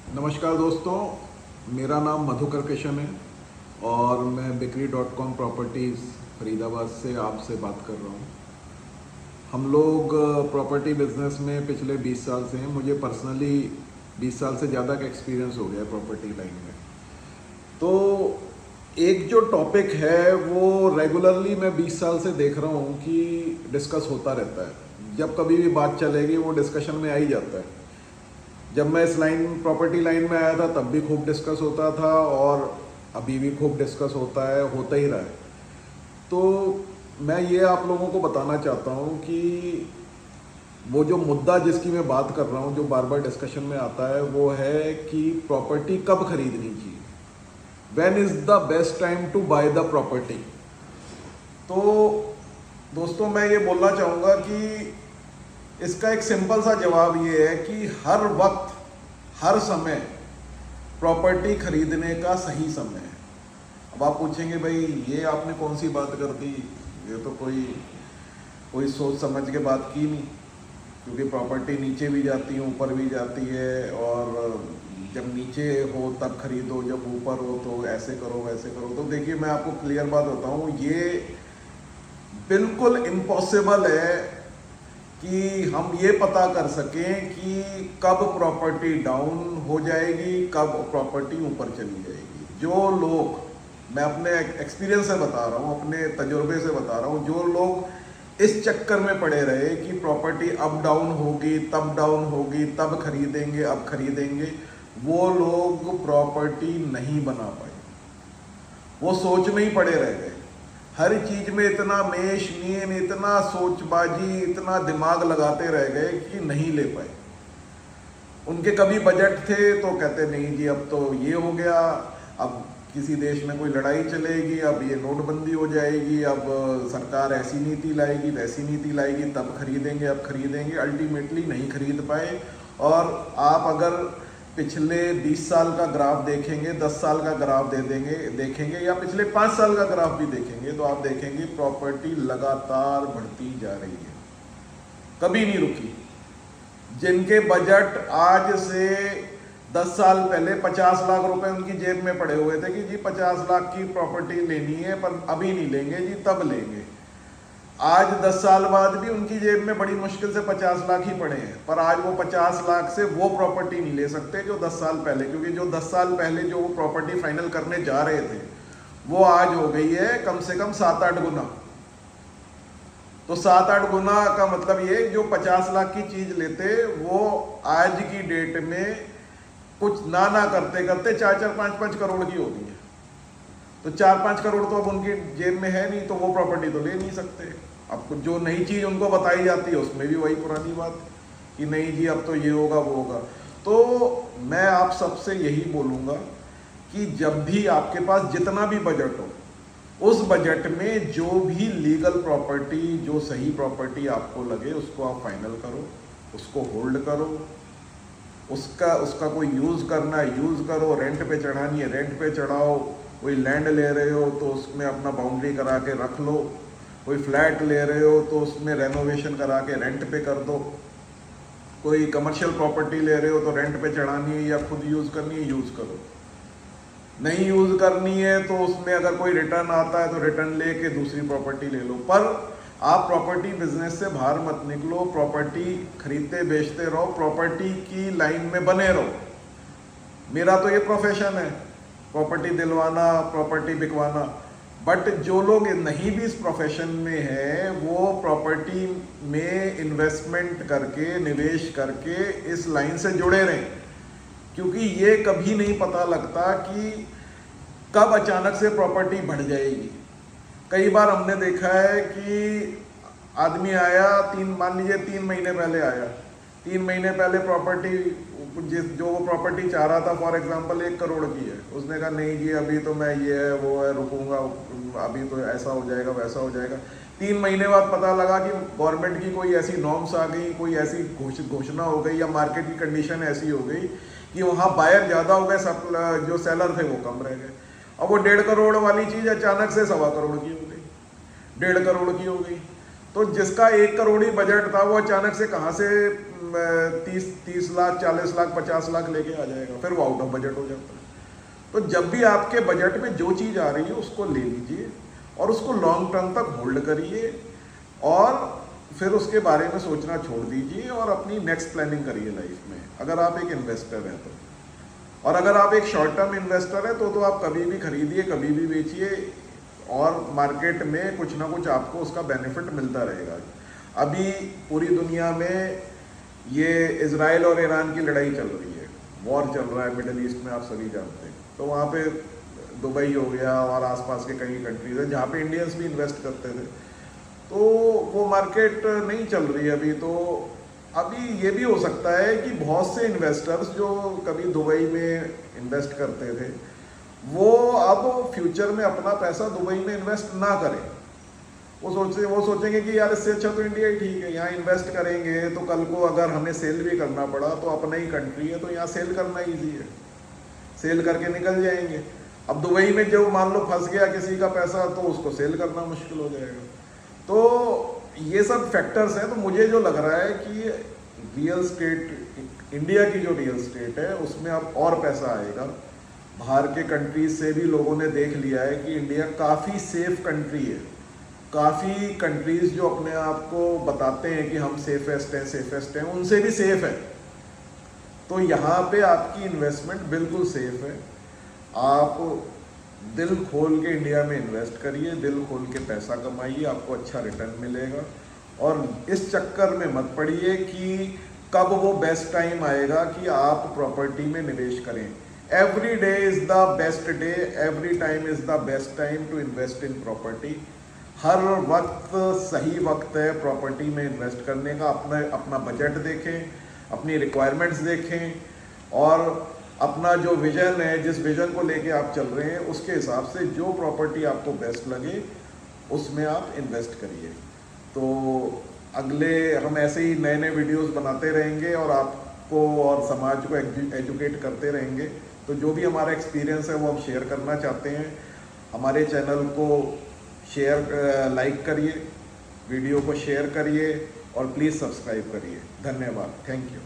नमस्कार दोस्तों, मेरा नाम मधुकर किशन है और मैं बिक्री.com प्रॉपर्टीज़ फरीदाबाद से आपसे बात कर रहा हूँ। हम लोग प्रॉपर्टी बिजनेस में पिछले 20 साल से हैं। मुझे पर्सनली 20 साल से ज़्यादा का एक्सपीरियंस हो गया है प्रॉपर्टी लाइन में। तो एक जो टॉपिक है वो रेगुलरली मैं 20 साल से देख रहा हूँ कि डिस्कस होता रहता है। जब कभी भी बात चलेगी वो डिस्कशन में आ ही जाता है। जब मैं इस प्रॉपर्टी लाइन में आया था तब भी खूब डिस्कस होता था और अभी भी खूब डिस्कस होता है, होता ही रहा है। तो मैं ये आप लोगों को बताना चाहता हूँ कि वो जो मुद्दा जिसकी मैं बात कर रहा हूँ, जो बार बार डिस्कशन में आता है, वो है कि प्रॉपर्टी कब खरीदनी चाहिए। When is the best time to buy the property. तो दोस्तों, मैं ये बोलना चाहूँगा कि इसका एक सिंपल सा जवाब ये है कि हर वक्त, हर समय प्रॉपर्टी खरीदने का सही समय है। अब आप पूछेंगे भाई ये आपने कौन सी बात कर दी, ये तो कोई सोच समझ के बात की नहीं, क्योंकि प्रॉपर्टी नीचे भी जाती है ऊपर भी जाती है, और जब नीचे हो तब खरीदो, जब ऊपर हो तो ऐसे करो वैसे करो। तो देखिए, मैं आपको क्लियर बात बताऊं, ये बिल्कुल इम्पॉसिबल है कि हम ये पता कर सकें कि कब प्रॉपर्टी डाउन हो जाएगी, कब प्रॉपर्टी ऊपर चली जाएगी। जो लोग, मैं अपने एक्सपीरियंस से बता रहा हूँ, अपने तजुर्बे से बता रहा हूँ, जो लोग इस चक्कर में पड़े रहे कि प्रॉपर्टी अप डाउन होगी, तब डाउन होगी, तब खरीदेंगे, अब खरीदेंगे, वो लोग प्रॉपर्टी नहीं बना पाए। वो सोच में ही पड़े रह गए। हर चीज में इतना मेश नीम, इतना सोचबाजी, इतना दिमाग लगाते रह गए कि नहीं ले पाए। उनके कभी बजट थे तो कहते नहीं जी अब तो ये हो गया, अब किसी देश में कोई लड़ाई चलेगी, अब ये नोटबंदी हो जाएगी, अब सरकार ऐसी नीति लाएगी, वैसी नीति लाएगी, तब खरीदेंगे, अब खरीदेंगे। अल्टीमेटली नहीं खरीद पाए। और आप अगर पिछले 20 साल का ग्राफ देखेंगे, 10 साल का ग्राफ देखेंगे या पिछले 5 साल का ग्राफ भी देखेंगे, तो आप देखेंगे प्रॉपर्टी लगातार बढ़ती जा रही है, कभी नहीं रुकी। जिनके बजट आज से 10 साल पहले 50 लाख रुपए उनकी जेब में पड़े हुए थे कि जी 50 लाख की प्रॉपर्टी लेनी है, पर अभी नहीं लेंगे जी, तब लेंगे। आज 10 साल बाद भी उनकी जेब में बड़ी मुश्किल से 50 लाख ही पड़े हैं, पर आज वो 50 लाख से वो प्रॉपर्टी नहीं ले सकते जो 10 साल पहले, क्योंकि जो 10 साल पहले जो वो प्रॉपर्टी फाइनल करने जा रहे थे वो आज हो गई है कम से कम 7-8 गुना। तो 7-8 गुना का मतलब ये, जो 50 लाख की चीज लेते वो आज की डेट में कुछ ना करते करते 4-4, 5-5 करोड़ की होती है। तो 4-5 करोड़ तो अब उनकी जेब में है नहीं, तो वो प्रॉपर्टी तो ले नहीं सकते। अब जो नई चीज उनको बताई जाती है उसमें भी वही पुरानी बात कि नहीं जी अब तो ये होगा वो होगा। तो मैं आप सबसे यही बोलूंगा कि जब भी आपके पास जितना भी बजट हो, उस बजट में जो भी लीगल प्रॉपर्टी, जो सही प्रॉपर्टी आपको लगे उसको आप फाइनल करो, उसको होल्ड करो, उसका कोई यूज करना है यूज करो, रेंट पे चढ़ानी है रेंट पे चढ़ाओ, कोई लैंड ले रहे हो तो उसमें अपना बाउंड्री करा के रख लो, कोई फ्लैट ले रहे हो तो उसमें रेनोवेशन करा के रेंट पे कर दो, कोई कमर्शियल प्रॉपर्टी ले रहे हो तो रेंट पे चढ़ानी है या खुद यूज करनी है, यूज करो। नहीं यूज करनी है तो उसमें अगर कोई रिटर्न आता है तो रिटर्न लेके दूसरी प्रॉपर्टी ले लो। पर आप प्रॉपर्टी बिजनेस से बाहर मत निकलो, प्रॉपर्टी खरीदते बेचते रहो, प्रॉपर्टी की लाइन में बने रहो। मेरा तो ये प्रोफेशन है, प्रॉपर्टी दिलवाना, प्रॉपर्टी बिकवाना। बट जो लोग नहीं भी इस प्रोफेशन में है, वो प्रॉपर्टी में इन्वेस्टमेंट करके, निवेश करके इस लाइन से जुड़े रहें, क्योंकि ये कभी नहीं पता लगता कि कब अचानक से प्रॉपर्टी बढ़ जाएगी। कई बार हमने देखा है कि आदमी आया, मान लीजिए 3 महीने पहले आया, 3 महीने पहले प्रॉपर्टी जो वो प्रॉपर्टी चाह रहा था, फॉर एग्जांपल 1 करोड़ की है, उसने कहा नहीं जी अभी तो मैं ये है वो है रुकूंगा, अभी तो ऐसा हो जाएगा वैसा हो जाएगा। 3 महीने बाद पता लगा कि गवर्नमेंट की कोई ऐसी नॉर्म्स आ गई, कोई ऐसी घोषणा हो गई, या मार्केट की कंडीशन ऐसी हो गई कि वहाँ बायर ज़्यादा हो गए, सब जो सेलर थे वो कम रह गए। अब वो 1.5 करोड़ वाली चीज़ अचानक से 1.25 करोड़ की हो गई, 1.5 करोड़ की हो गई। तो जिसका 1 करोड़ ही बजट था वो अचानक से कहाँ से 30 लाख 40 लाख 50 लाख लेके आ जाएगा, फिर वो आउट ऑफ बजट हो जाता है। तो जब भी आपके बजट में जो चीज़ आ रही है उसको ले लीजिए और उसको लॉन्ग टर्म तक होल्ड करिए और फिर उसके बारे में सोचना छोड़ दीजिए और अपनी नेक्स्ट प्लानिंग करिए लाइफ में, अगर आप एक इन्वेस्टर हैं तो। और अगर आप एक शॉर्ट टर्म इन्वेस्टर हैं तो आप कभी भी खरीदिए, कभी भी बेचिए और मार्केट में कुछ ना कुछ आपको उसका बेनिफिट मिलता रहेगा। अभी पूरी दुनिया में ये इजराइल और ईरान की लड़ाई चल रही है, वॉर चल रहा है मिडिल ईस्ट में, आप सभी जानते हैं। तो वहाँ पे दुबई हो गया और आसपास के कई कंट्रीज हैं जहाँ पे इंडियंस भी इन्वेस्ट करते थे, तो वो मार्केट नहीं चल रही है अभी। तो अभी ये भी हो सकता है कि बहुत से इन्वेस्टर्स जो कभी दुबई में इन्वेस्ट करते थे वो अब फ्यूचर में अपना पैसा दुबई में इन्वेस्ट ना करें। वो सोचेंगे कि यार इससे अच्छा तो इंडिया ही ठीक है, यहाँ इन्वेस्ट करेंगे तो कल को अगर हमें सेल भी करना पड़ा तो अपना ही कंट्री है तो यहाँ सेल करना ईजी है, सेल करके निकल जाएंगे। अब दुबई में जो मान लो फंस गया किसी का पैसा तो उसको सेल करना मुश्किल हो जाएगा। तो ये सब फैक्टर्स हैं। तो मुझे जो लग रहा है कि रियल स्टेट, इंडिया की जो रियल स्टेट है उसमें अब और पैसा आएगा। बाहर के कंट्रीज से भी लोगों ने देख लिया है कि इंडिया काफ़ी सेफ कंट्री है। काफ़ी कंट्रीज जो अपने आप को बताते हैं कि हम सेफेस्ट हैं, उनसे भी सेफ है। तो यहाँ पे आपकी इन्वेस्टमेंट बिल्कुल सेफ है। आप दिल खोल के इंडिया में इन्वेस्ट करिए, दिल खोल के पैसा कमाइए, आपको अच्छा रिटर्न मिलेगा। और इस चक्कर में मत पड़िए कि कब वो बेस्ट टाइम आएगा कि आप प्रॉपर्टी में निवेश करें। Every day is the best day, every time is the best time to invest in property. हर वक्त सही वक्त है प्रॉपर्टी में इन्वेस्ट करने का। अपना बजट देखें, अपनी रिक्वायरमेंट्स देखें और अपना जो विजन है, जिस विजन को लेके आप चल रहे हैं उसके हिसाब से जो प्रॉपर्टी आपको बेस्ट लगे उसमें आप इन्वेस्ट करिए। तो अगले हम ऐसे ही नए नए वीडियोस बनाते रहेंगे और आपको और समाज को एजुकेट करते रहेंगे। तो जो भी हमारा एक्सपीरियंस है वो हम शेयर करना चाहते हैं। हमारे चैनल को लाइक करिए, वीडियो को शेयर करिए और प्लीज़ सब्सक्राइब करिए। धन्यवाद, थैंक यू।